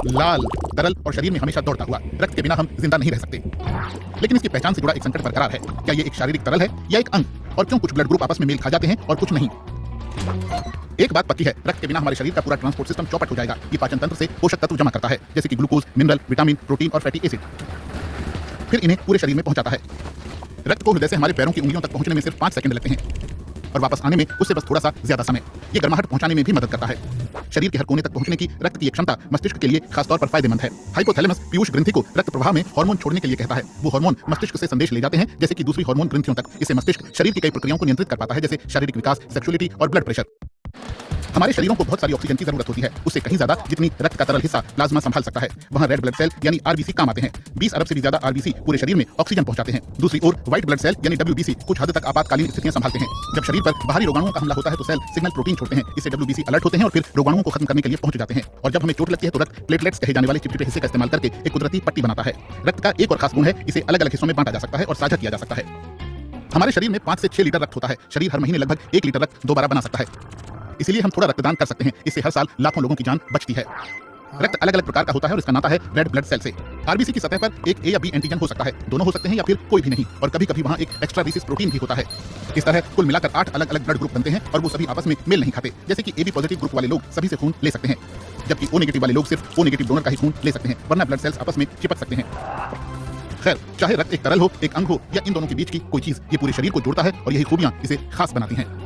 लाल, तरल और शरीर में हमेशा दौड़ता हुआ। रक्त के बिना हम जिंदा नहीं रह सकते। लेकिन इसकी पहचान से जुड़ा एक संकट बरकरार है। क्या ये एक शारीरिक तरल है या एक अंग? और क्यों कुछ ब्लड ग्रुप आपस में मेल खा जाते हैं और कुछ नहीं? एक बात पक्की है, रक्त के बिना हमारे शरीर का पूरा ट्रांसपोर्ट सिस्टम चौपट हो जाएगा। ये पाचन तंत्र से पोषक तत्व जमा करता है, जैसे कि ग्लूकोज, मिनरल, विटामिन, प्रोटीन और फैटी एसिड। फिर इन्हें पूरे शरीर में पहुंचाता है। रक्त को हृदय से हमारे पैरों की उंगलियों तक पहुंचने में सिर्फ 5 सेकंड लगते हैं और वापस आने में उससे बस थोड़ा सा ज्यादा समय। ये गर्माहट पहुंचाने में भी मदद करता है। शरीर के हर कोने तक पहुंचने की रक्त की एक क्षमता मस्तिष्क के लिए खासतौर पर फायदेमंद है। हाइपोथैलेमस पीयूष ग्रंथि को रक्त प्रवाह में हार्मोन छोड़ने के लिए कहता है। वो हार्मोन मस्तिष्क से संदेश ले जाते हैं, जैसे कि दूसरी हार्मोन ग्रंथियों तक। इससे मस्तिष्क शरीर की कई प्रक्रियाओं को नियंत्रित कर पाता है, जैसे शारीरिक विकास, सेक्सुअलिटी और ब्लड प्रेशर। हमारे शरीरों को बहुत सारी ऑक्सीजन की जरूरत होती है, उससे कहीं ज्यादा जितनी रक्त का तरल हिस्सा प्लाज्मा संभाल सकता है। वहां रेड ब्लड सेल यानी आरबीसी काम आते हैं। 20 अरब से भी ज्यादा आरबीसी पूरे शरीर में ऑक्सीजन पहुंचाते हैं। दूसरी ओर व्हाइट ब्लड सेल यानी डब्ल्यूबीसी कुछ हद तक आपातकालीन स्थितियां संभालते हैं। जब शरीर पर बाहरी रोगाणुओं का हमला होता है तो सेल सिग्नल प्रोटीन छोड़ते हैं। इससे डब्ल्यूबीसी अलर्ट होते हैं और फिर रोगाणुओं को खत्म करने के लिए पहुंच जाते हैं। और जब हमें चोट लगती है तो रक्त प्लेटलेट्स कहे जाने वाले चिपचिपे हिस्से का इस्तेमाल करके एक कुदरती पट्टी बनाता है। रक्त का एक और खास गुण है, इसे अलग अलग हिस्सों में बांटा जा सकता है और साझा किया जा सकता है। हमारे शरीर में 5 से 6 लीटर रक्त होता है। शरीर हर महीने लगभग 1 लीटर रक्त दोबारा बना सकता है। इसीलिए हम थोड़ा रक्तदान कर सकते हैं। इससे हर साल लाखों लोगों की जान बचती है। रक्त अलग अलग प्रकार का होता है और इसका नाता है रेड ब्लड सेल से। आरबीसी की सतह पर एक ए या बी एंटीजन हो सकता है, दोनों हो सकते हैं या फिर कोई भी नहीं। और कभी कभी वहां एक एक्स्ट्रा रीसिस प्रोटीन भी होता है। इस तरह कुल मिलाकर 8 अलग अलग ब्लड ग्रुप बनते हैं और वो सभी आपस में मेल नहीं खाते। जैसे कि एबी पॉजिटिव ग्रुप वाले लोग सभी से खून ले सकते हैं, जबकि ओ नेगेटिव वाले लोग सिर्फ ओ नेगेटिव डोनर का ही खून ले सकते हैं, वरना ब्लड सेल्स आपस में चिपक सकते हैं। खैर, चाहे रक्त एक तरल हो, एक अंग हो या इन दोनों के बीच की कोई चीज, ये पूरे शरीर को जोड़ता है और यही खूबियां इसे खास बनाती हैं।